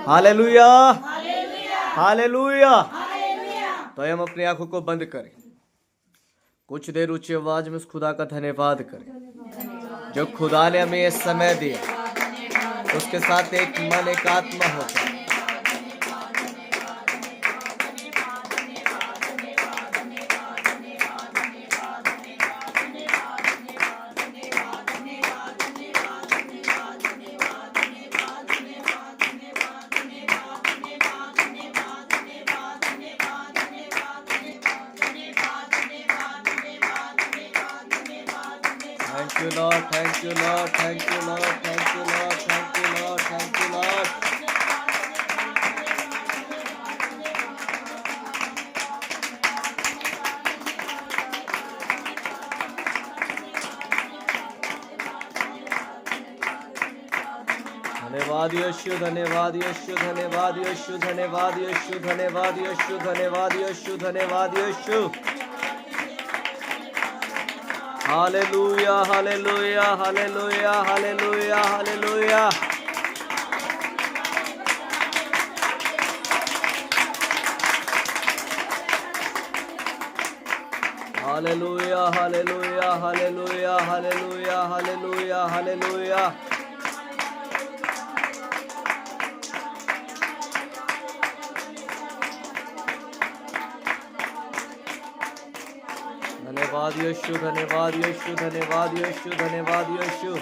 Hallelujah, hallelujah. तो हम अपनी आंखों को बंद करें, कुछ देर ऊंची आवाज में उस खुदा का धन्यवाद करें जो खुदा ने हमें ये समय दिया, उसके साथ एक मन एक आत्मा होकर। Thank you, Lord. Thank you, Lord. Thank you, Lord. Thank you, Lord. Thank you, Lord. Thank you, Lord. धन्यवाद यीशु, धन्यवाद यीशु, धन्यवाद यीशु, धन्यवाद यीशु, धन्यवाद यीशु, धन्यवाद यीशु, धन्यवाद Yeshu. Hallelujah, hallelujah, hallelujah, hallelujah, hallelujah. Hallelujah, hallelujah, hallelujah, hallelujah, hallelujah, hallelujah. धन्यवाद यीशु, धन्यवाद यीशु, धन्यवाद यीशु, धन्यवाद यीशु।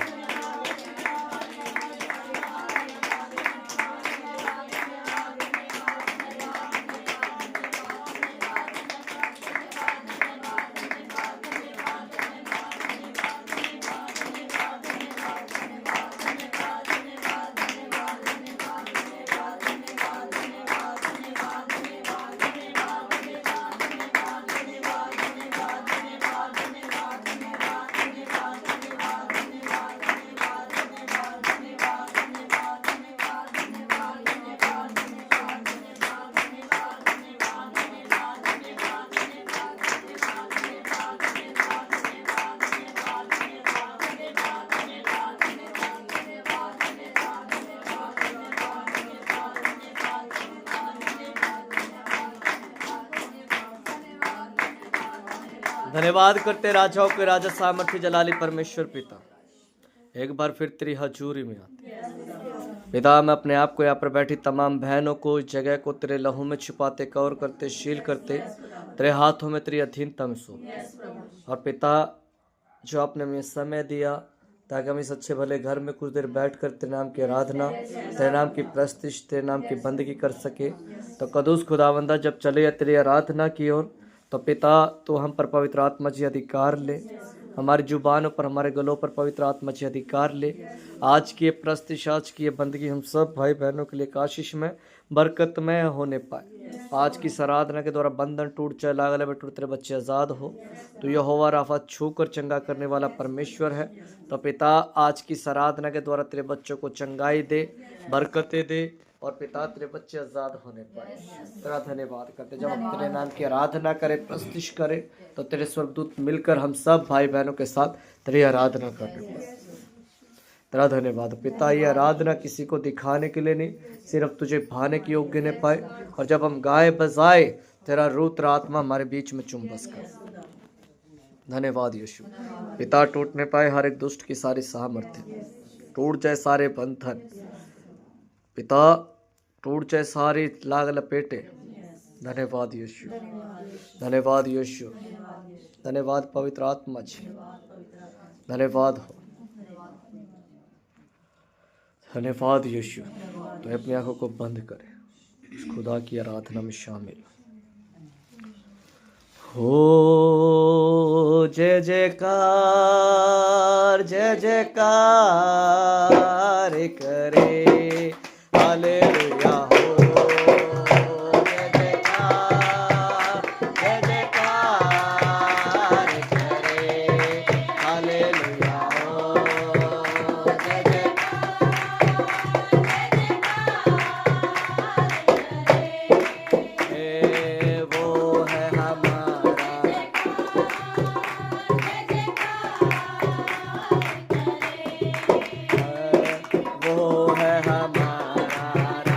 धन्यवाद करते राजाओं के राजा सामर्थ्य जलाली परमेश्वर पिता, एक बार फिर तेरी हजूरी में आते पिता। मैं अपने आप को यहाँ पर बैठी तमाम बहनों को इस जगह को तेरे लहू में छुपाते, कवर करते, शील करते, तेरे हाथों में तेरी अधीनता में सौंप। और पिता जो आपने हमें समय दिया ताकि हम इस अच्छे भले घर में कुछ देर बैठकर तेरे नाम की आराधना, तेरे नाम की प्रस्तिश, तेरे नाम की बंदगी कर सके, तो कदूस खुदावंदा जब चले तेरी आराधना की ओर, तो पिता तो हम पर पवित्र आत्मा जी अधिकार ले, हमारी जुबानों पर, हमारे गलों पर पवित्र आत्मा जी अधिकार ले। आज की ये प्रस्तिश, आज की ये बंदगी हम सब भाई बहनों के लिए काशिश में, बरकत में होने पाए। आज की इस आराधना के द्वारा बंधन टूट जाए, लागले में टूट, तेरे बच्चे आज़ाद हो। तो यहोवा राफा छू कर चंगा करने वाला परमेश्वर है। तो पिता आज की इस आराधना के द्वारा तेरे बच्चों को चंगाई दे, बरकतें दे, और पिता तेरे बच्चे आज़ाद होने पाए। तेरा धन्यवाद करते, जब हम तेरे नाम की आराधना करें, प्रस्तिश करें, तो तेरे स्वर्गदूत मिलकर हम सब भाई बहनों के साथ तेरी आराधना करने पाए। तेरा धन्यवाद पिता, ये आराधना किसी को दिखाने के लिए नहीं, सिर्फ तुझे भाने के योग्य ने पाए। और जब हम गाए बजाए, तेरा रुद्र आत्मा हमारे बीच में चुंबस कर। धन्यवाद यीशु पिता, टूटने पाए हर एक दुष्ट की सारी सामर्थ्य, टूट जाए सारे बंधन पिता, टूट जाए सारी लाग लपेटे। धन्यवाद यीशु, धन्यवाद यीशु, धन्यवाद पवित्र आत्मा जी, धन्यवाद हो, धन्यवाद यीशु। तो अपनी आंखों को बंद करें, इस खुदा की आराधना में शामिल हो। जय जयकार, जय जयकार करे, हालेलुया हो। जय जयकार, जय जयकार करे, हालेलुया हो। जय जयकार, वो है हमारा, वो है हमारा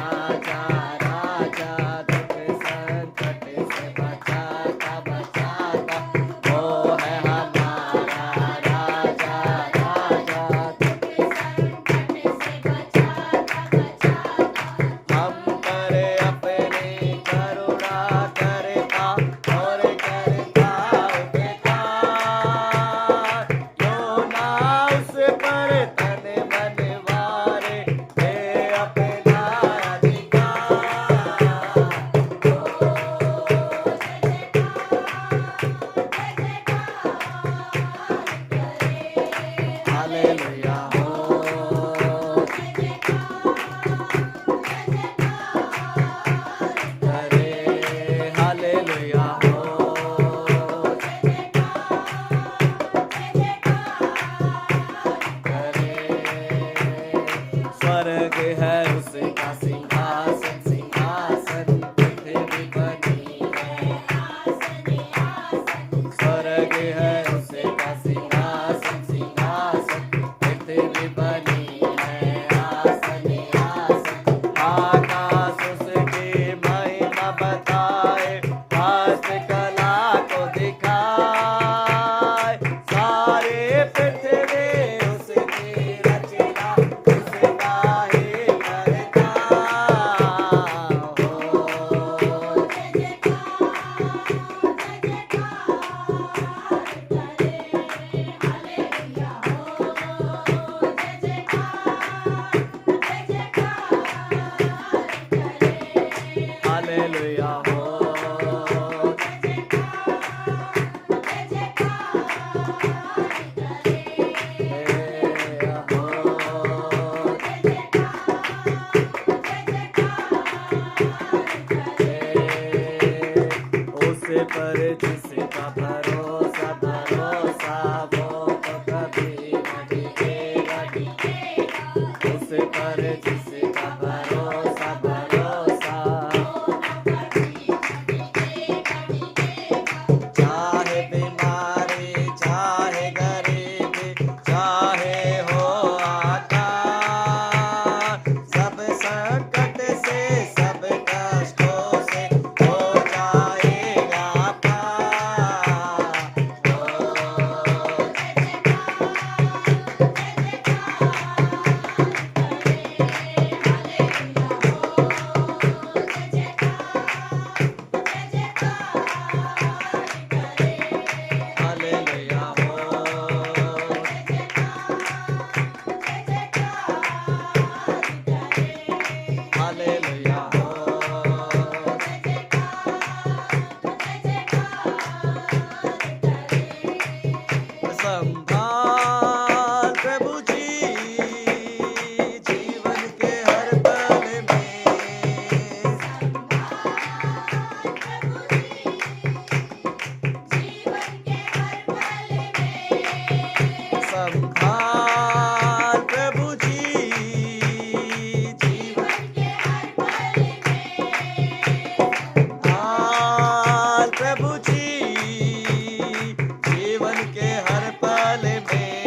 हालेलुया हो। उस पर जिसका भरोसा भरोसा वो तो कभी न डूबेगा डूबेगा। उस पर जिसका भरोसा भरोसा चाहे बीमारी चाहे गरीबी चाहे हो आकाश, सब संकट से सब कष्टों से हो जाएगा पार। हालेलुया हो। हालेलुया हो। संभाल प्रभु जी जीवन के हर पल में। संभाल प्रभु जी जीवन के हर पल में। संभाल प्रभु जी जीवन के हर पल में।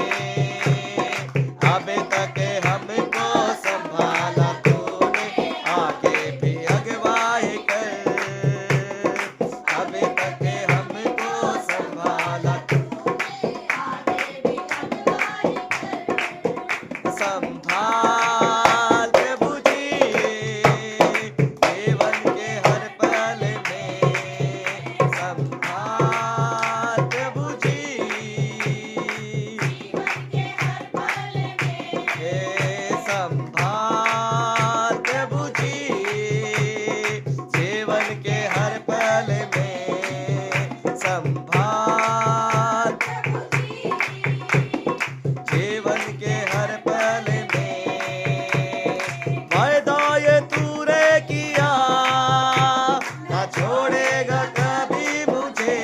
अभी तक हमको संभाला तूने, आगे भी अगुवाई कर। अभी तक हमको संभाला संभाल प्रभु जी जीवन के हर पल में। संभाल प्रभु जी हे संभाल प्रभु जी जीवन के हर पल में। संभाल जीवन के हर पल में। वायदा ये तूने किया ना छोड़ेगा कभी मुझे।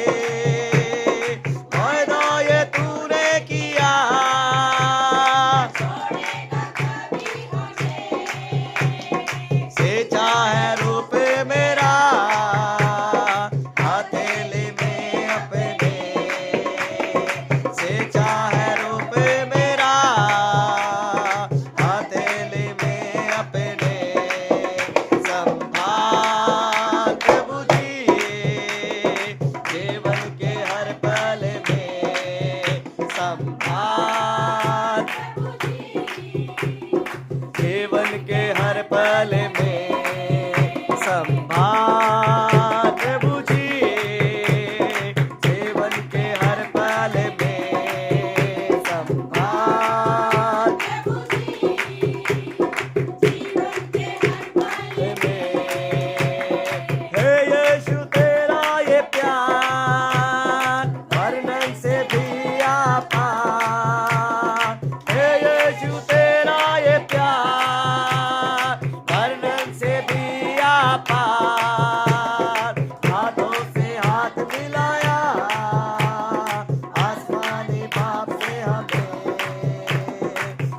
वायदा ये तूने किया से चाहे रूप मेरा हथेली में अपने। से चाहे रूप मेरा हथेली में अपने। संभाल प्रभु जी जीवन के हर पल में। संभाल जीवन के हर पल में। संभाल प्रभु जी जीवन के हर पल में। संभाल हे यीशु तेरा ये प्यार वर्णन से भी आपार। हे यीशु तेरा ये प्यार वर्णन से भी आपार। हाथों से हाथ मिलाया आसमानी बाप से हमें।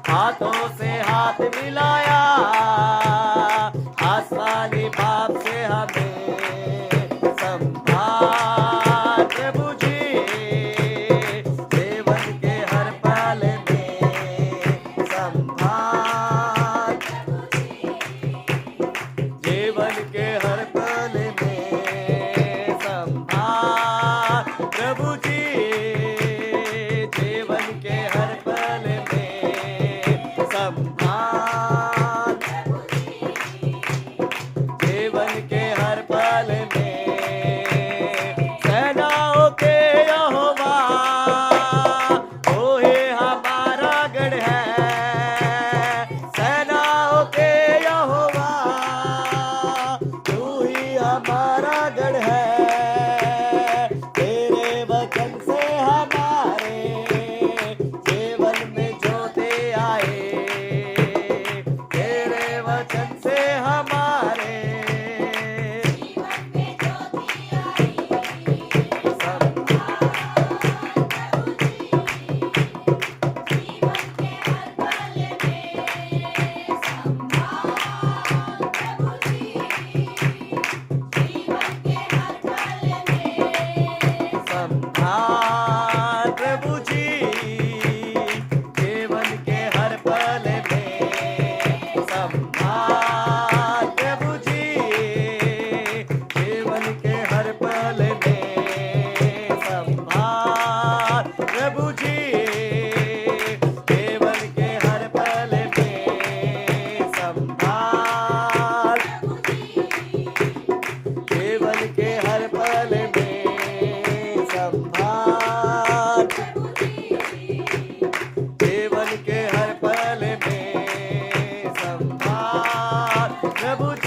हाथों से हाथ मिलाया आसमानी बाप से हमें। संभाल प्रभु जी जीवन के हर पल में। संभाल जीवन के हर पल में। संभाल प्रभु जी जीवन के हर पल में। संभाल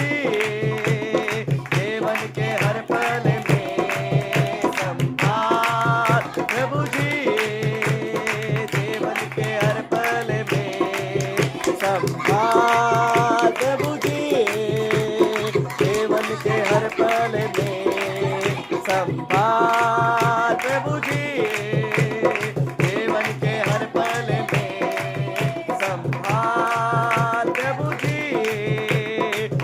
जी जीवन के हर पल में संभाल प्रभु जी जीवन के हर पल में संभाल प्रभु जी जीवन के हर पल में संभाल प्रभु जी जीवन के हर पल में संभाल प्रभु जी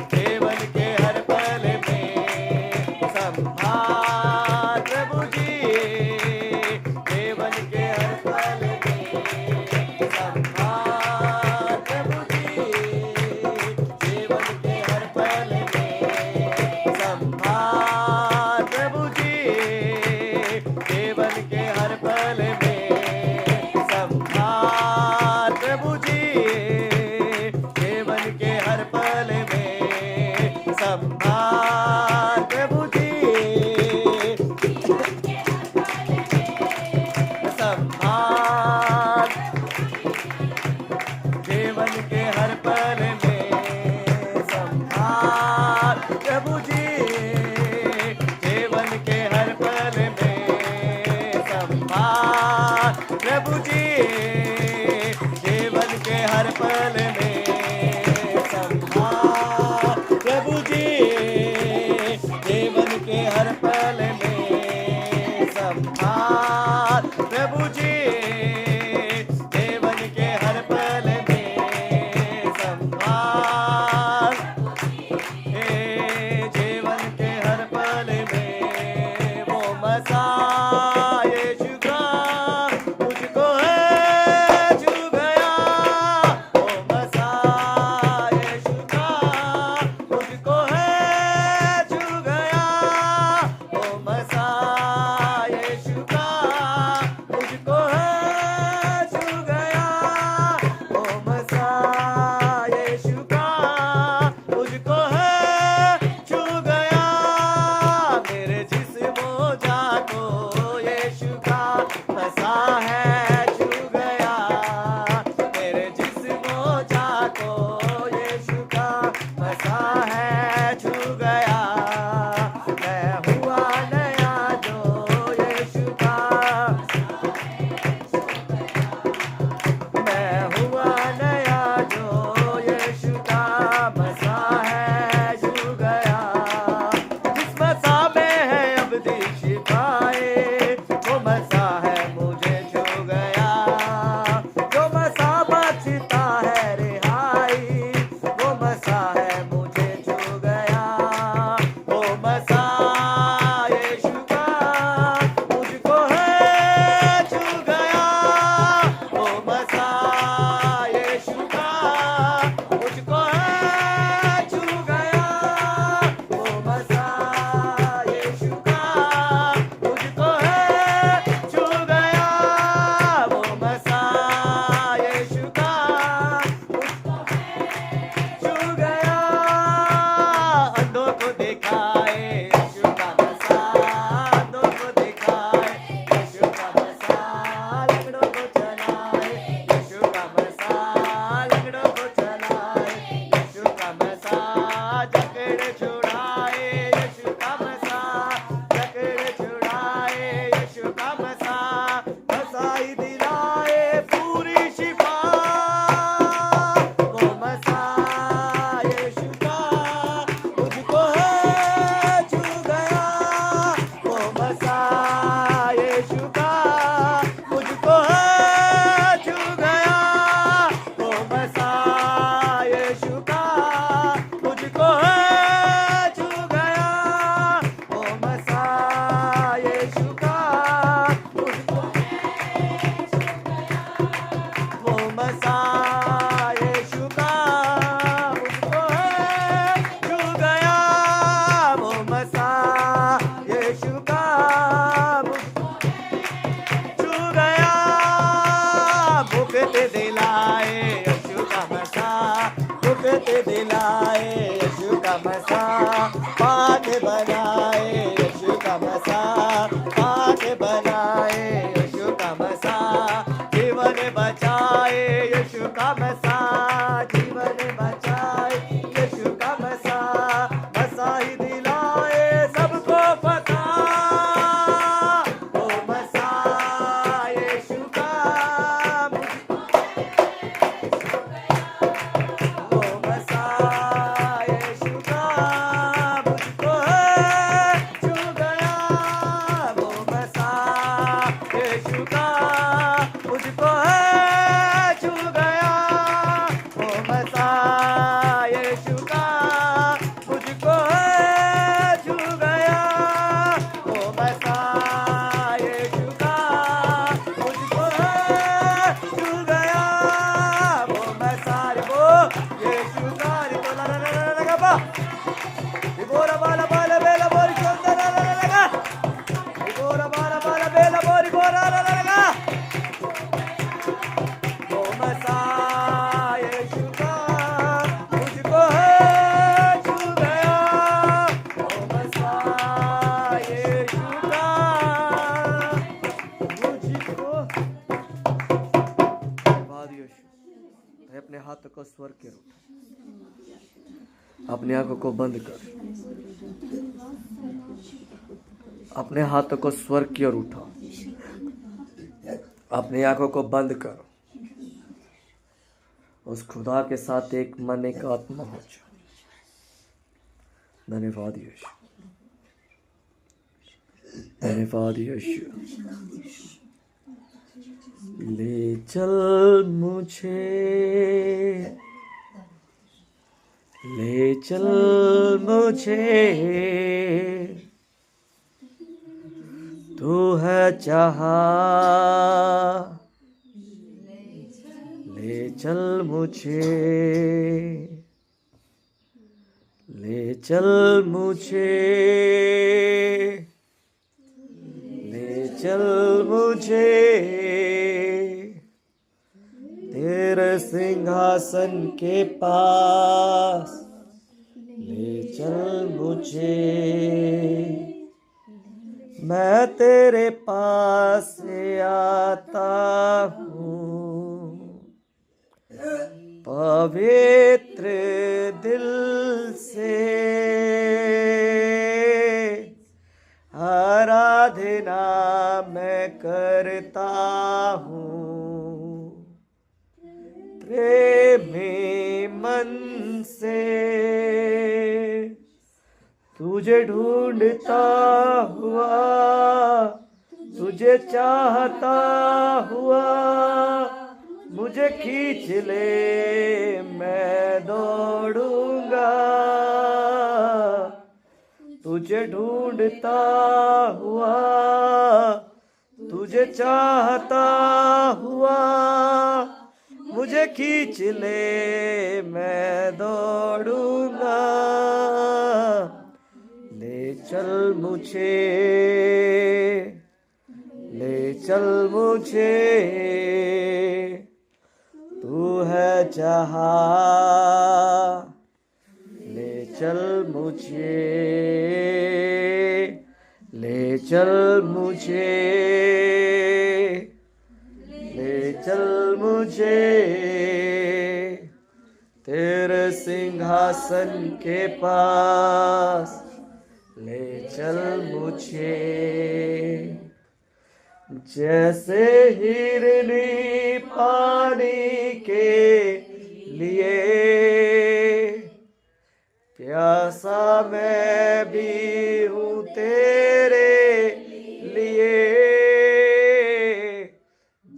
जीवन के हर पल में संभाल प्रभु जी जीवन के हर पल में संभाल प्रभु जी जीवन के हर पल में संभाल प्रभु जी जीवन के हर पल में संभाल प्रभु जी जीवन के हर पल में संभाल प्रभु जी संभाल जीवन के हर पल में संभाल प्रभु जी जीवन के हर पल में संभाल प्रभु जी जीवन के हर पल में संभाल प्रभु जी जीवन के हर पल में संभाल प्रभु जी जीवन के हर पल में संभाल जीवन के हर पल में वो मसाह यीशु का मुझको है छू गया वो मसाह यीशु का मुझको है छू गया वो मसाह यीशु का मुझको है छू गया वो मसाह यीशु का मुझको है छू गया मेरे जिस्मो जाको यीशु का मसा है छू गया मेरे जिस्मो जाको यीशु का मसा है छू गया मैं हुआ नया जो यीशु का मैं हुआ नया जो यीशु का मसा है छू गया जिस मसा में है अब्दी शिफाए वो मसा है मुझे छू गया जो मसा बचता है रिहाई वो मसा है मुझे छू गया वो मसा यीशु का मुझको है छू गया वो मसा यीशु का मुझको है छू गया वो मसा यीशु का मुझको है छू गया वो मसा यीशु का छू गया अंधों को दिखाए यीशु का मसा अंधों को दिखाए यीशु का मसा लंगड़ों को चलाए यीशु का मसा लंगड़ों को चलाए यीशु का मसा जकड़ छुड़ाए यीशु का मसा जकड़ छुड़ाए यीशु का मसा मसाई दिलाए पूरी शिफा वो मसा यीशु का मुझको है छू गया वो मसा यीशु का मुझको है छू गया वो मसा यीशु का मुझको है छू गया वो मसा यीशु का मुझको वो मसा यीशु का मुझको है छू गया वो मसा यीशु का मुझको छू गया भुखते दिलाए यीशु का मसा भुखते दिलाए यीशु का मसा पाठ बनाए यीशु का मसा पाठ बनाए यीशु का मसा जीवन बचाए यीशु का मसा जीवन बचाए यीशु का मसा को स्वर्ग की ओर उठा। अपनी आंखों को बंद कर, अपने हाथों को स्वर्ग की ओर उठा, अपनी आंखों को बंद कर, उस खुदा के साथ एक मन एक आत्मा हो जाओ। धन्यवाद यीशु, धन्यवाद यीशु। ले चल मुझे, ले चल मुझे, तू है जहाँ, ले चल मुझे, ले चल मुझे, ले चल मुझे, तेरे सिंहासन के पास, ले चल मुझे, मैं तेरे पास से आता हूँ, पवित्र दिल से आराधना मैं करता हूँ, प्रेमी मन से तुझे ढूंढता हुआ, तुझे चाहता हुआ, मुझे खींच ले मैं दौड़ूंगा, तुझे ढूंढता हुआ, तुझे चाहता हुआ, मुझे खींच ले मैं दौड़ूंगा, ले चल मुझे, ले चल मुझे, तू है जहाँ, ले चल मुझे, ले चल मुझे, ले चल मुझे, तेरे सिंहासन के पास, ले चल मुझे, जैसे हिरनी पानी के लिए, प्यासा मैं भी हूँ तेरे लिए,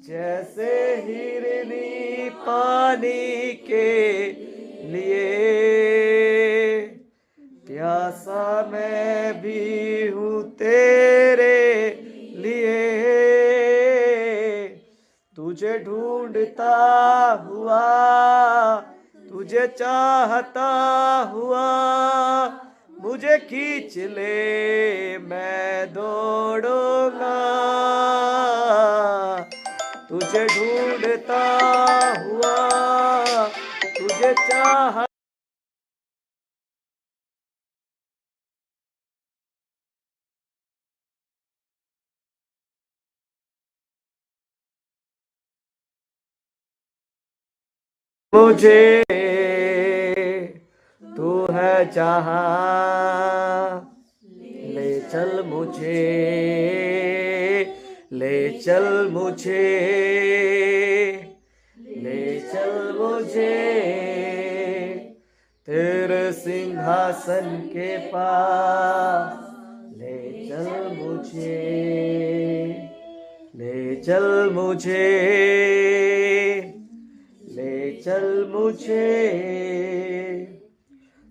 जैसे हिरनी पानी के लिए, प्यासा मैं भी हूँ तेरे लिए, तुझे ढूंढता हुआ, तुझे चाहता हुआ, मुझे खींच ले मैं दौड़ूंगा, तुझे ढूंढता हुआ, तुझे चाह मुझे, तू है जहाँ, ले चल मुझे, ले चल मुझे, ले चल मुझे, तेरे सिंहासन के पास, ले चल मुझे, ले चल मुझे, ले चल मुझे,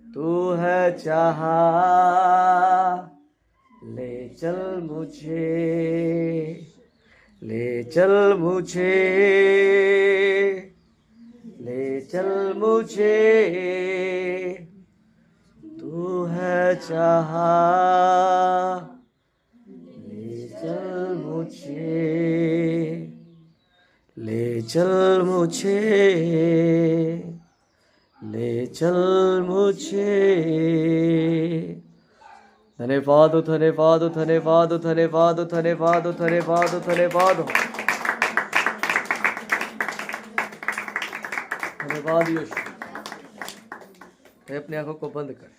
तू है जहाँ, ले चल मुझे, ले चल मुझे, ले चल मुझे, तू है जहाँ, ले चल मुझे, ले चल मुझे, ले चल मुझे। धन्यवाद धन्यवाद धन्यवाद धन्यवाद धन्यवाद धन्यवाद धन्यवाद धन्यवाद यीशु। तो अपनी आंखों को बंद करें।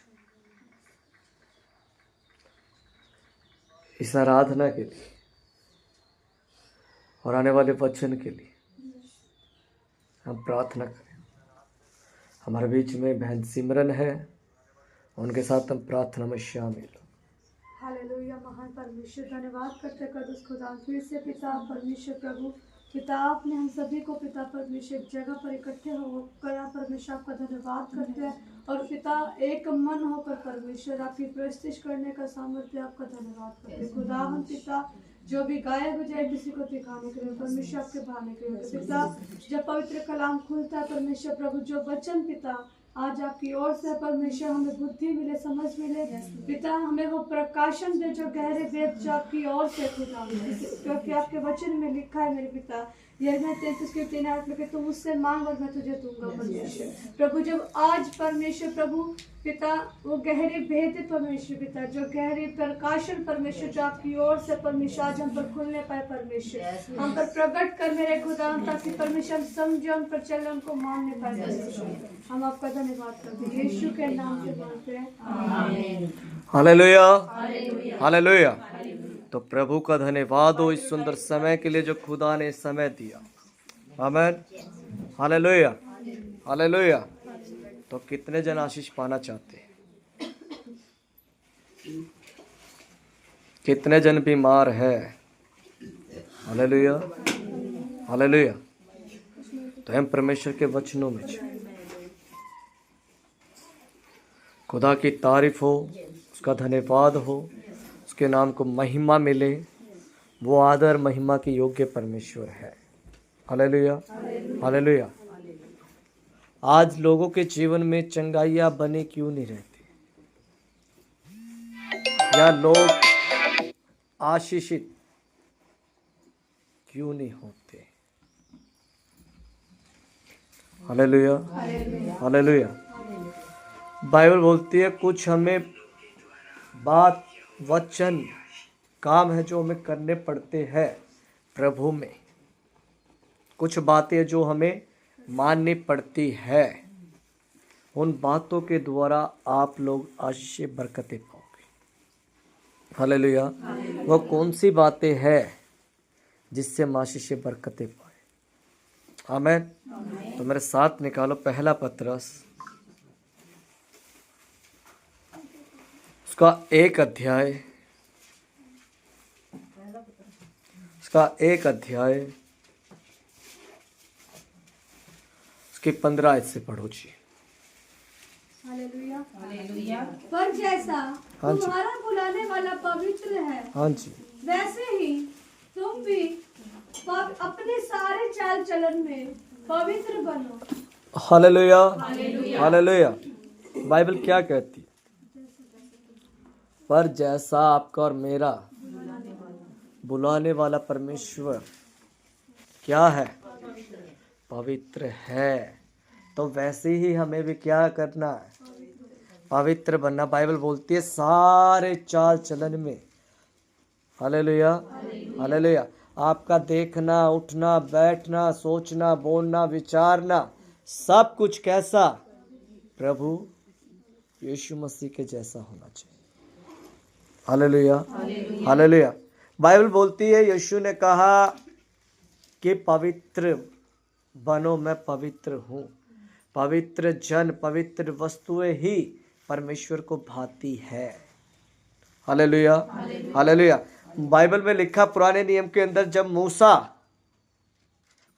इस आराधना के लिए और आने वाले वचन के लिए हम प्रार्थना करें। हमारे बीच में बहन सिमरन है, उनके साथ हम प्रार्थना में शामिल हो। हालेलुया। महान परमेश्वर, धन्यवाद करते कदुस खुदा फिर से पिता परमेश्वर प्रभु पिता, आपने हम सभी को पिता परमेश्वर एक जगह पर इकट्ठे होकर परमेश्वर आपका धन्यवाद करते हैं और पिता एक मन होकर परमेश्वर आपकी प्रस्तुति करने का सामर्थ्य आपका धन्यवाद करते हैं। खुदा हम पिता जो भी गायब हो जाए किसी को दिखाने के लिए परमेश्वर आपके भाने के लिए पिता, जब पवित्र कलाम खुलता है परमेश्वर प्रभु जो वचन पिता आज आपकी ओर से परमेश्वर हमें बुद्धि मिले, समझ मिले पिता, हमें वो प्रकाशन दे जो गहरे वेद जो आपकी ओर से खुदा, क्योंकि आपके वचन में लिखा है मेरे पिता, यह 33:3 में कि तुम उससे मांग और मैं तुझे दूंगा परमेश्वर प्रभु। जब आज परमेश्वर प्रभु पिता वो गहरे भेद परमेश्वर पिता, जो गहरे प्रकाशन परमेश्वर जो आपकी ओर से परमेश्वर आज हम पर खुलने पाए परमेश्वर, हम पर प्रकट कर मेरे खुदा, ताकि परमेश्वर हम समझे, उन पर चले, उनको मानने पाए परमेश्वर। हम आपका धन्यवाद करते हैं यीशु के नाम से मांगते हैं, आमीन। Hallelujah, hallelujah. तो प्रभु का धन्यवाद हो इस सुंदर समय के लिए जो खुदा ने समय दिया। आमीन, हालेलुया, हालेलुया। तो कितने जन आशीष पाना चाहते हैं? कितने जन बीमार है? Hallelujah, hallelujah. तो हम परमेश्वर के वचनों में खुदा की तारीफ हो, उसका धन्यवाद हो, उसके नाम को महिमा मिले। वो आदर महिमा के योग्य परमेश्वर है। Hallelujah, hallelujah. आज लोगों के जीवन में चंगाइयाँ बने क्यों नहीं रहती, या लोग आशीषित क्यों नहीं होते? Hallelujah, hallelujah. बाइबल बोलती है कुछ हमें बात, वचन, काम है जो हमें करने पड़ते हैं प्रभु में। कुछ बातें जो हमें माननी पड़ती है, उन बातों के द्वारा आप लोग आशीष बरकतें पाओगे। हालेलुया। वो कौन सी बातें हैं जिससे हम आशीष बरकतें पाए? आमीन। तो मेरे साथ निकालो पहला पत्रस उसका 1 अध्याय, उसका 1 अध्याय उसकी 15 आयत से पढ़ो जी। Hallelujah, hallelujah. पर जैसा तुम्हारा बुलाने वाला पवित्र है, हाँ जी, वैसे ही तुम भी अपने सारे चाल चलन में पवित्र बनो। Hallelujah, hallelujah. बाइबल क्या कहती है? पर जैसा आपका और मेरा बुलाने वाला परमेश्वर क्या है? पवित्र है। तो वैसे ही हमें भी क्या करना है? पवित्र बनना। बाइबल बोलती है सारे चाल चलन में। Hallelujah, hallelujah. आपका देखना, उठना, बैठना, सोचना, बोलना, विचारना, सब कुछ कैसा? प्रभु यीशु मसीह के जैसा होना चाहिए। Hallelujah, hallelujah. बाइबल बोलती है यीशु ने कहा कि पवित्र बनो, मैं पवित्र हूँ। पवित्र जन, पवित्र वस्तुएं ही परमेश्वर को भाती है। Hallelujah, hallelujah. बाइबल में लिखा पुराने नियम के अंदर जब मूसा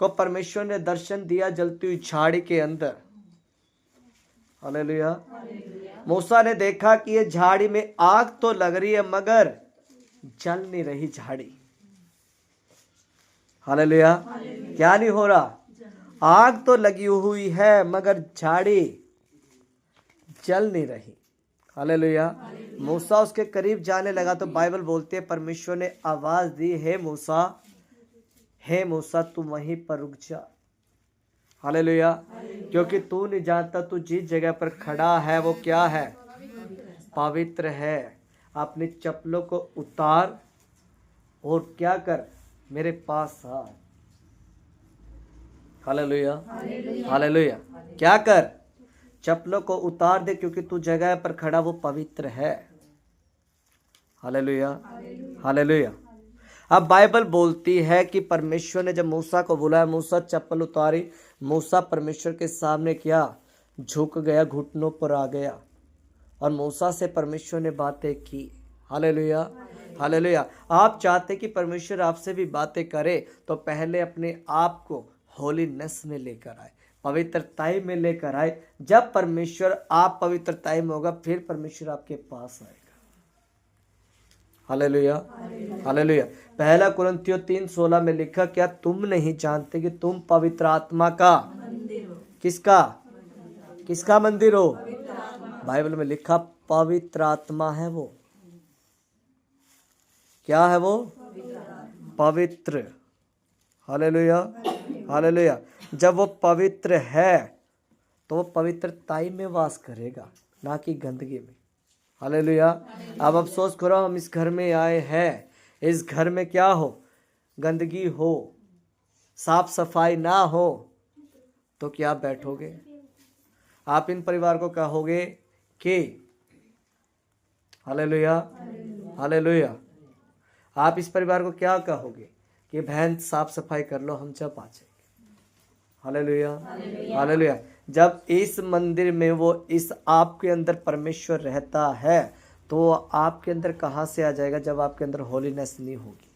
को परमेश्वर ने दर्शन दिया जलती हुई झाड़ी के अंदर, हालेलुया, मूसा ने देखा कि ये झाड़ी में आग तो लग रही है मगर जल नहीं रही झाड़ी। हालेलुया, क्या नहीं हो रहा? आग तो लगी हुई है मगर झाड़ी जल नहीं रही। हालेलुया। मूसा उसके करीब जाने लगा तो बाइबल बोलती है परमेश्वर ने आवाज दी, हे मूसा तू वहीं पर रुक जा। हालेलुया। क्योंकि तू नहीं जानता तू जिस जगह पर खड़ा है वो क्या है? पवित्र है। अपनी चप्पलों को उतार और क्या कर? मेरे पास आ। Hallelujah, hallelujah. क्या कर? चप्पलों को उतार दे, क्योंकि तू जगह पर खड़ा वो पवित्र है। Hallelujah, hallelujah. अब बाइबल बोलती है कि परमेश्वर ने जब मूसा को बुलाया, मूसा चप्पल उतारी, मूसा परमेश्वर के सामने क्या झुक गया, घुटनों पर आ गया और मूसा से परमेश्वर ने बातें की। Hallelujah, hallelujah. आप चाहते कि परमेश्वर आपसे भी बातें करे तो पहले अपने आप को होलीनेस में लेकर आए, पवित्रताई में लेकर आए। जब परमेश्वर आप पवित्रताई में होगा फिर परमेश्वर आपके पास आएगा। Hallelujah, hallelujah. पहला कुरिन्थियों 3:16 में लिखा, क्या तुम नहीं जानते कि तुम पवित्र आत्मा का किसका किसका मंदिर हो? बाइबल में लिखा पवित्र आत्मा है वो। क्या है वो? पवित्र। Hallelujah, hallelujah. जब वो पवित्र है तो वो पवित्रताई में वास करेगा, ना कि गंदगी में। हालेलुया। अब अफसोस करो, हम इस घर में आए हैं, इस घर में क्या हो, गंदगी हो, साफ सफाई ना हो तो क्या बैठोगे? आप इन परिवार को कहोगे कि हालेलुया, हालेलुया। आप इस परिवार को क्या कहोगे कि बहन साफ सफाई कर लो, हम जब आ जाएंगे। Hallelujah, hallelujah. जब इस मंदिर में वो इस आपके अंदर परमेश्वर रहता है तो आपके अंदर कहाँ से आ जाएगा? जब आपके अंदर होलीनेस नहीं होगी,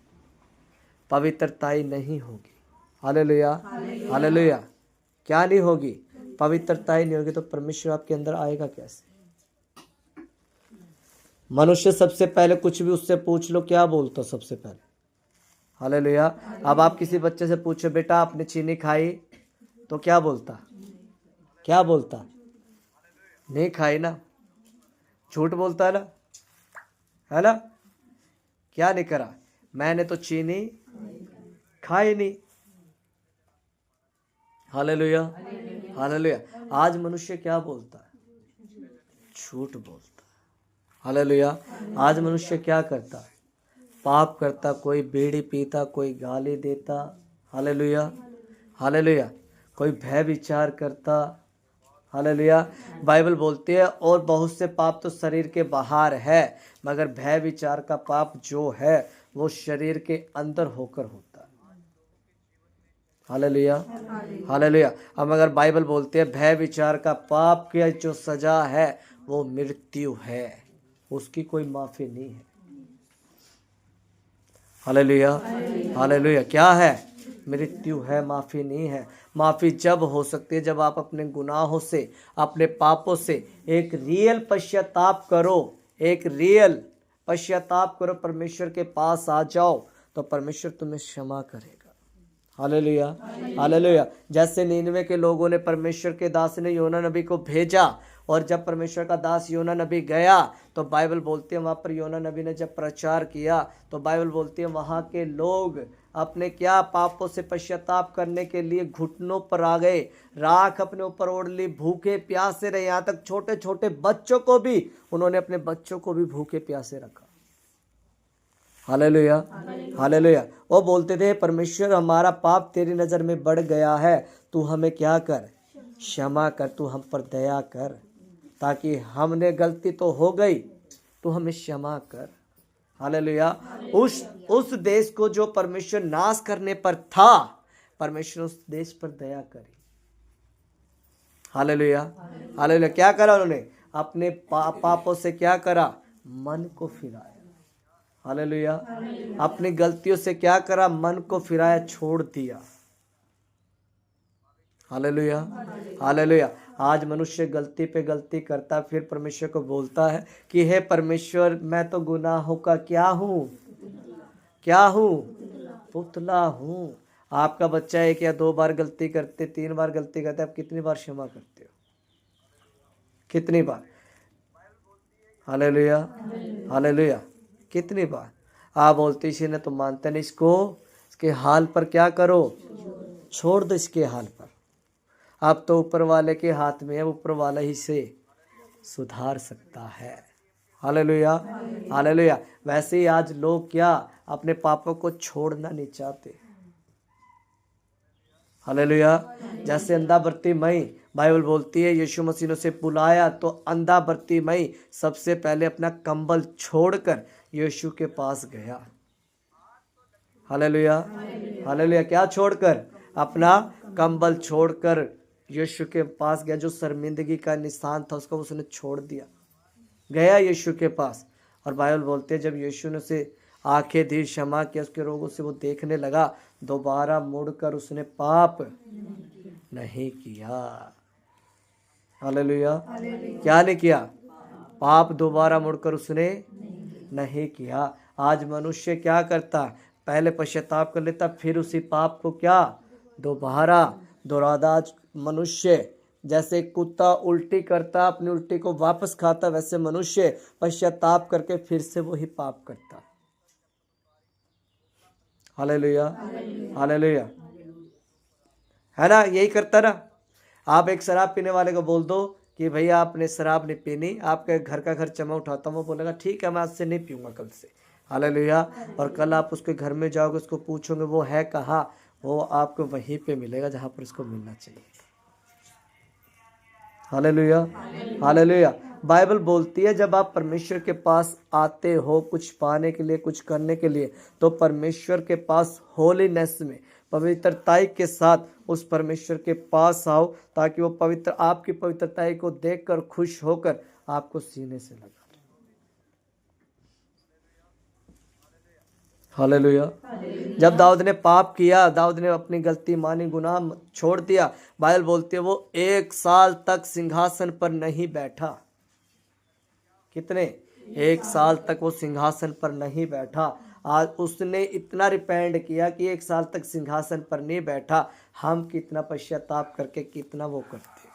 पवित्रताई नहीं होगी। Hallelujah, hallelujah. क्या नहीं होगी? पवित्रताई नहीं होगी तो परमेश्वर आपके अंदर आएगा कैसे? मनुष्य सबसे पहले कुछ भी उससे पूछ लो, क्या बोलता सबसे पहले? हालेलुया। अब आप किसी बच्चे से पूछो, बेटा आपने चीनी खाई, तो क्या बोलता? क्या बोलता? नहीं खाई ना। झूठ बोलता है ना, है ना? क्या नहीं करा? मैंने तो चीनी खाई नहीं। Hallelujah, hallelujah. आज मनुष्य क्या बोलता है? झूठ बोलता है। हालेलुया। आज मनुष्य क्या करता है? पाप करता, कोई बीड़ी पीता, कोई गाली देता। Hallelujah, hallelujah. कोई भय विचार करता। हालेलुया। बाइबल बोलती है और बहुत से पाप तो शरीर के बाहर है, मगर भय विचार का पाप जो है वो शरीर के अंदर होकर होता है। Hallelujah, hallelujah. अब मगर बाइबल बोलती है भय विचार का पाप की जो सजा है वो मृत्यु है, उसकी कोई माफी नहीं है। Hallelujah, hallelujah. क्या है? मृत्यु है, माफी नहीं है। माफी जब हो सकती है जब आप अपने गुनाहों से, अपने पापों से एक रियल पश्चाताप करो, एक रियल पश्चाताप करो, परमेश्वर के पास आ जाओ तो परमेश्वर तुम्हें क्षमा करेगा। Hallelujah, hallelujah. जैसे नीनवे के लोगों ने परमेश्वर के दास ने योना नबी को भेजा और जब परमेश्वर का दास योना नबी गया तो बाइबल बोलती है वहाँ पर योना नबी ने जब प्रचार किया तो बाइबल बोलती है वहाँ के लोग अपने क्या पापों से पश्चाताप करने के लिए घुटनों पर आ गए, राख अपने ऊपर ओढ़ ली, भूखे प्यासे रहे। यहाँ तक छोटे छोटे बच्चों को भी, उन्होंने अपने बच्चों को भी भूखे प्यासे रखा। Hallelujah, hallelujah. वो बोलते थे परमेश्वर हमारा पाप तेरी नज़र में बढ़ गया है, तू हमें क्या कर? क्षमा कर, तू हम पर दया कर, ताकि हमने गलती तो हो गई, तू हमें क्षमा कर। हालेलुया। उस देश को जो परमेश्वर नाश करने पर था, परमेश्वर उस देश पर दया करी। Hallelujah, hallelujah. क्या करा उन्होंने? अपने पापों से क्या करा? मन को फिराया। हालेलुया। अपनी गलतियों से क्या करा? मन को फिराया, छोड़ दिया। Hallelujah, hallelujah. आज मनुष्य गलती पे गलती करता, फिर परमेश्वर को बोलता है कि हे परमेश्वर मैं तो गुनाहों का क्या हूँ? क्या हूँ? पुतला हूँ। आपका बच्चा एक या दो बार गलती करते, 3 बार गलती करते, आप कितनी बार क्षमा करते हो? कितनी बार? Hallelujah, hallelujah. कितनी बार? आप बोलते इसी ने तो मानते नहीं, इसके हाल पर क्या करो? छोड़ दो इसके हाल पर। अब तो ऊपर वाले के हाथ में है, ऊपर वाला ही से सुधार सकता है। Hallelujah, hallelujah. वैसे ही आज लोग क्या अपने पापों को छोड़ना नहीं चाहते। हालेलुया। जैसे अंधा बर्तिमाई, बाइबल बोलती है यीशु मसीह ने उसे बुलाया तो अंधा बर्तिमाई सबसे पहले अपना कंबल छोड़कर यीशु के पास गया। Hallelujah, hallelujah. क्या छोड़कर? अपना कंबल छोड़कर यीशु के पास गया। जो शर्मिंदगी का निशान था उसको उसने छोड़ दिया, गया यीशु के पास। और बाइबल बोलते हैं जब यीशु ने उसे आंखें दी, क्षमा किया, उसके रोगों से वो देखने लगा, दोबारा मुड़कर उसने पाप नहीं किया। हालेलुया। क्या नहीं किया? पाप दोबारा मुड़कर उसने नहीं किया। आज मनुष्य क्या करता? पहले पश्चाताप कर लेता, फिर उसी पाप को क्या दोबारा दोहराता। आज मनुष्य जैसे कुत्ता उल्टी करता, अपनी उल्टी को वापस खाता, वैसे मनुष्य पश्चाताप करके फिर से वही पाप करता। हालेलुया, हालेलुया, है ना? यही करता ना। आप एक शराब पीने वाले को बोल दो कि भैया आपने शराब नहीं पीनी, आपके घर का खर्चा उठाता हूँ, वो बोलेगा ठीक है मैं आज से नहीं पीऊंगा कल से। हालेलुया। और कल आप उसके घर में जाओगे, उसको पूछोगे वो है कहाँ, वो आपको वहीं पे मिलेगा जहाँ पर उसको मिलना चाहिए। Hallelujah, hallelujah. बाइबल बोलती है जब आप परमेश्वर के पास आते हो कुछ पाने के लिए, कुछ करने के लिए, तो परमेश्वर के पास होलीनेस में, पवित्रताई के साथ उस परमेश्वर के पास आओ, ताकि वो पवित्र आपकी पवित्रताई को देखकर खुश होकर आपको सीने से लगा। हालेलुया। जब दाऊद ने पाप किया, दाऊद ने अपनी गलती मानी, गुनाह छोड़ दिया, बाइबल बोलती है वो 1 साल तक सिंहासन पर नहीं बैठा। कितने? 1 साल तक वो सिंहासन पर नहीं बैठा। आज उसने इतना रिपेंड किया कि 1 साल तक सिंहासन पर नहीं बैठा। हम कितना पश्चाताप करके कितना वो करते।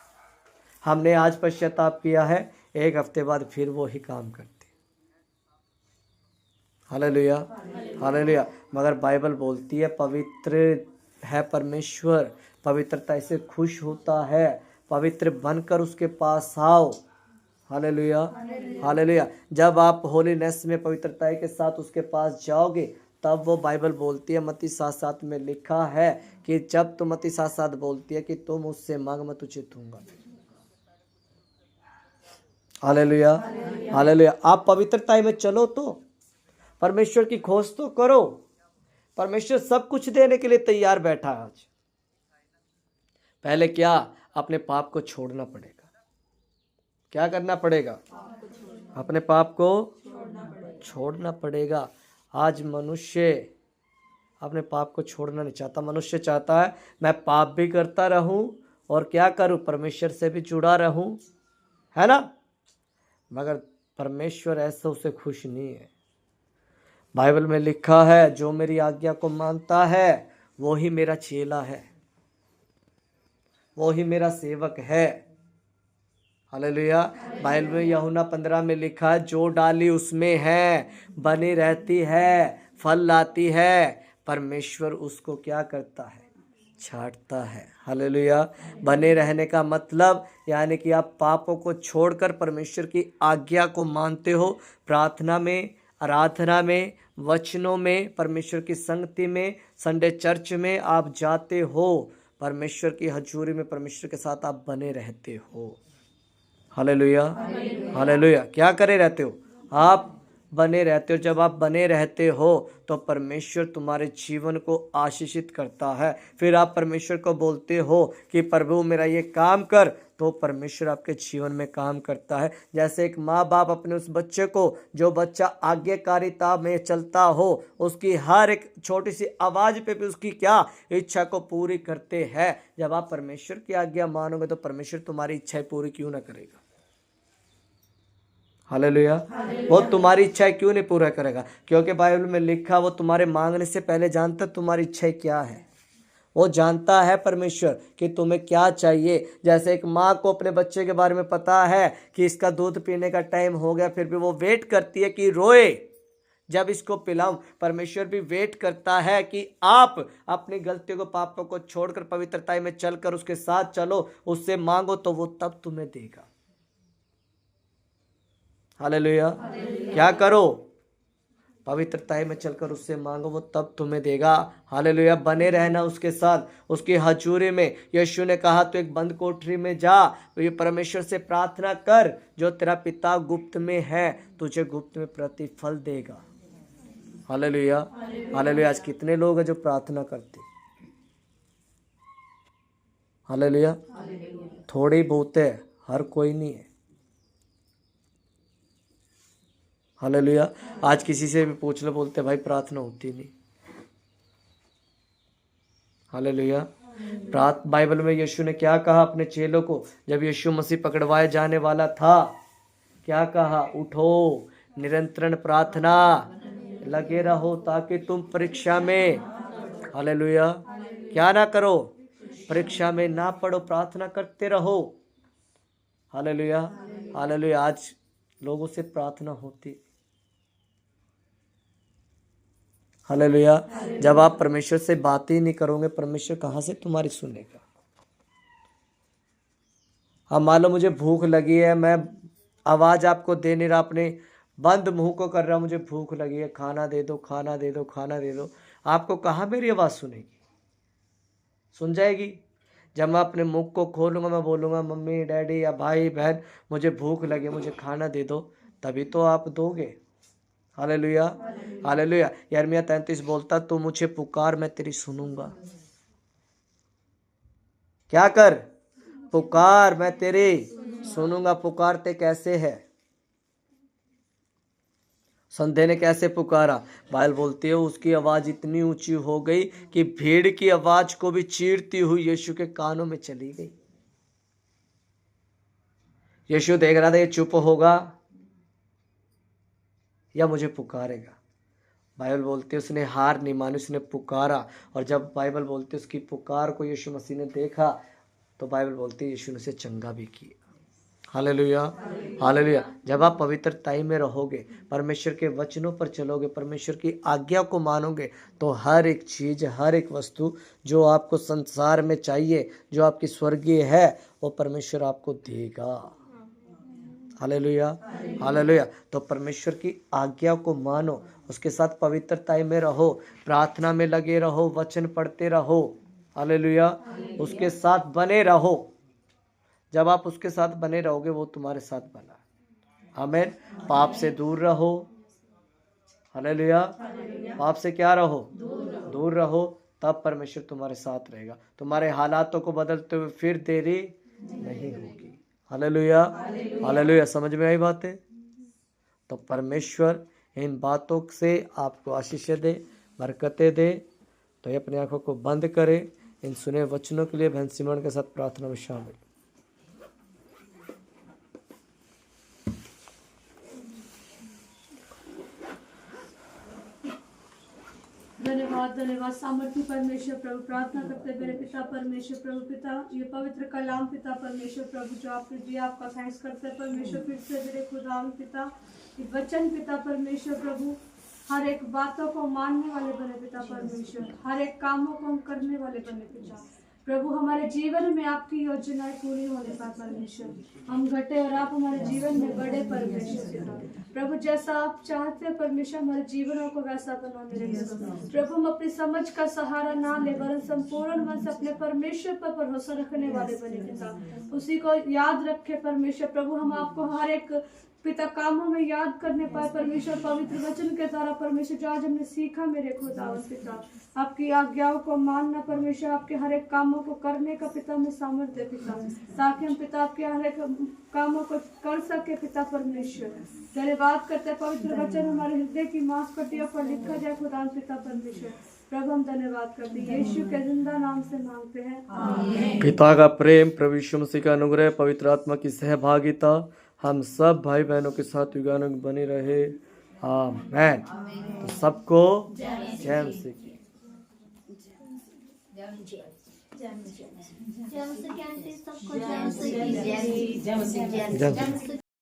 हमने आज पश्चाताप किया है, 1 हफ्ते बाद फिर वो ही काम करते। Hallelujah, hallelujah. मगर बाइबल बोलती है पवित्र है परमेश्वर, पवित्रता से खुश होता है, पवित्र बनकर उसके पास आओ। Hallelujah, hallelujah. जब आप होलीनेस में पवित्रता के साथ उसके पास जाओगे, तब वो बाइबल बोलती है मत्ती 7:7 में लिखा है कि जब तुम मत्ती 7:7 बोलती है कि तुम मुझसे मांग मैं तुझे दूंगा। Hallelujah, hallelujah. आप पवित्रता में चलो तो परमेश्वर की खोज तो करो। परमेश्वर सब कुछ देने के लिए तैयार बैठा है आज। पहले क्या? अपने पाप को छोड़ना पड़ेगा। क्या करना पड़ेगा? अपने पाप को छोड़ना पड़ेगा। आज मनुष्य अपने पाप को छोड़ना नहीं चाहता। मनुष्य चाहता है मैं पाप भी करता रहूं और क्या करूं, परमेश्वर से भी जुड़ा रहूं, है ना? मगर परमेश्वर ऐसा उसे खुश नहीं है। बाइबल में लिखा है जो मेरी आज्ञा को मानता है वो ही मेरा चेला है, वो ही मेरा सेवक है। हालेलुया। बाइबल में यूहन्ना 15 में लिखा है जो डाली उसमें है, बनी रहती है, फल लाती है, परमेश्वर उसको क्या करता है? छांटता है। हालेलुया। बने रहने का मतलब यानी कि आप पापों को छोड़कर परमेश्वर की आज्ञा को मानते हो, प्रार्थना में, आराधना में, वचनों में, परमेश्वर की संगति में, संडे चर्च में आप जाते हो, परमेश्वर की हजूरी में परमेश्वर के साथ आप बने रहते हो। Hallelujah, hallelujah. क्या करे रहते हो? आप बने रहते हो। जब आप बने रहते हो तो परमेश्वर तुम्हारे जीवन को आशीषित करता है। फिर आप परमेश्वर को बोलते हो कि प्रभु मेरा ये काम कर, तो परमेश्वर आपके जीवन में काम करता है। जैसे एक माँ बाप अपने उस बच्चे को, जो बच्चा आज्ञाकारिता में चलता हो, उसकी हर एक छोटी सी आवाज़ पे भी उसकी क्या इच्छा को पूरी करते हैं। जब आप परमेश्वर की आज्ञा मानोगे तो परमेश्वर तुम्हारी इच्छाएं पूरी क्यों ना करेगा? हालेलुया। वो तुम्हारी इच्छाएं क्यों नहीं पूरा करेगा? क्योंकि बाइबल में लिखा वो तुम्हारे मांगने से पहले जानता तुम्हारी इच्छाएं क्या है। वो जानता है परमेश्वर कि तुम्हें क्या चाहिए। जैसे एक माँ को अपने बच्चे के बारे में पता है कि इसका दूध पीने का टाइम हो गया, फिर भी वो वेट करती है कि रोए जब इसको पिलाऊं। परमेश्वर भी वेट करता है कि आप अपनी गलतियों को, पापों को छोड़कर पवित्रता में चलकर उसके साथ चलो, उससे मांगो तो वो तब तुम्हें देगा। हालेलुया। क्या करो? पवित्रताई में चलकर उससे मांगो, वो तब तुम्हें देगा। हालेलुया। बने रहना उसके साथ, उसकी हजूरी में। यीशु ने कहा तो एक बंद कोठरी में जा, तो ये परमेश्वर से प्रार्थना कर, जो तेरा पिता गुप्त में है तुझे गुप्त में प्रतिफल देगा। हालेलुया। हालेलुया। आज कितने लोग हैं जो प्रार्थना करते? हालेलुया। थोड़े बहुत है, हर कोई नहीं है। हालेलुया। आज किसी से भी पूछ लो, बोलते भाई प्रार्थना होती नहीं। हालेलुया। बाइबल में यीशु ने क्या कहा अपने चेलों को, जब यीशु मसीह पकड़वाए जाने वाला था? क्या कहा? उठो, निरंतर प्रार्थना लगे रहो ताकि तुम परीक्षा में, हालेलुया, क्या ना करो, परीक्षा में ना पड़ो, प्रार्थना करते रहो। हालेलुया। हालेलुया। आज लोगों से प्रार्थना होती। हालेलुया। जब आप परमेश्वर से बात ही नहीं करोगे, परमेश्वर कहाँ से तुम्हारी सुनेगा? अब मान लो मुझे भूख लगी है, मैं आवाज आपको दे नहीं रहा, अपने बंद मुंह को कर रहा, मुझे भूख लगी है, खाना दे दो, खाना दे दो, खाना दे दो। आपको कहाँ मेरी आवाज सुनेगी? सुन जाएगी? जब मैं अपने मुख को खोलूंगा, मैं बोलूंगा मम्मी डैडी या भाई बहन मुझे भूख लगी, मुझे खाना दे दो, तभी तो आप दोगे। हालेलुया। हालेलुया। यिर्मयाह 33 बोलता, तू मुझे पुकार, मैं तेरी सुनूंगा। क्या कर? पुकार, मैं तेरी सुनूंगा। पुकारते कैसे है? संध्या ने कैसे पुकारा? बाइबल बोलती है उसकी आवाज इतनी ऊंची हो गई कि भीड़ की आवाज को भी चीरती हुई यीशु के कानों में चली गई। यीशु देख रहा था ये चुप होगा या मुझे पुकारेगा। बाइबल बोलती है उसने हार नहीं मानी, उसने पुकारा। और जब बाइबल बोलती है उसकी पुकार को यीशु मसीह ने देखा, तो बाइबल बोलती है यीशु ने उसे चंगा भी किया। हालेलुया। हालेलुया। जब आप पवित्रताई में रहोगे, परमेश्वर के वचनों पर चलोगे, परमेश्वर की आज्ञा को मानोगे, तो हर एक चीज, हर एक वस्तु जो आपको संसार में चाहिए, जो आपकी स्वर्गीय है, वो परमेश्वर आपको देगा। हालेलुया। हालेलुया। तो परमेश्वर की आज्ञा को मानो, उसके साथ पवित्रताई में रहो, प्रार्थना में लगे रहो, वचन पढ़ते रहो। हालेलुया। उसके साथ बने रहो। जब आप उसके साथ बने रहोगे, वो तुम्हारे साथ बना। आमीन। पाप से दूर रहो। हालेलुया। पाप से क्या रहो? दूर रहो, तब परमेश्वर तुम्हारे साथ रहेगा। तुम्हारे हालातों को बदलते हुए फिर देरी नहीं होगी। हालेलुया। हालेलुया। समझ में आई बातें? तो परमेश्वर इन बातों से आपको आशीष दे, बरकतें दे। तो ये अपनी आंखों को बंद करें। इन सुने वचनों के लिए बहन सिमरन के साथ प्रार्थना में शामिल। धन्यवाद, धन्यवाद सामर्थ्य परमेश्वर प्रभु। प्रार्थना करते मेरे पिता परमेश्वर प्रभु, पिता ये पवित्र कलाम पिता परमेश्वर प्रभु जो आपने दिया, आपका थैंक्स करते हैं परमेश्वर। फिर से मेरे खुदा पिता ये वचन पिता परमेश्वर प्रभु, हर एक बातों को मानने वाले बने पिता परमेश्वर, हर एक कामों को हम करने वाले बने पिता प्रभु। हमारे जीवन में आपकी योजनाएं पूरी होने पर परमेश्वर हम घटे और आप हमारे जीवन में बढ़े परमेश्वर पिता प्रभु। जैसा आप चाहते हैं परमेश्वर, हमारे जीवनों को वैसा बना मेरे प्रभु। हम अपनी समझ का सहारा ना ले, वरन संपूर्ण मन से अपने परमेश्वर पर भरोसा रखने वाले बने पिता। उसी को याद रखे परमेश्वर प्रभु। हम आपको हर एक पिता कामों में याद करने पाए परमेश्वर, पवित्र वचन के द्वारा परमेश्वर जो आज हमने सीखा मेरे खुदा पिता, आपकी आज्ञाओं को मानना परमेश्वर, आपके हर एक कामों को करने का पिता में सामर्थ्य पिता, ताकि हम पिता आपके हर एक कामों को कर सके पिता परमेश्वर। धन्यवाद करते हैं पवित्र वचन हमारे हृदय की मांसपेशियों पर लिखा जाए खुदा पिता परमेश्वर प्रभु। हम धन्यवाद करते हैं यीशु के जिंदा नाम से मांगते हैं, आमीन। पिता का प्रेम, प्रभु यीशु मसीह का अनुग्रह, पवित्र आत्मा की सहभागिता हम सब भाई बहनों के साथ युगानुग बनी रहे। आमीन। तो सबको जय मसीह की। जय मसीह।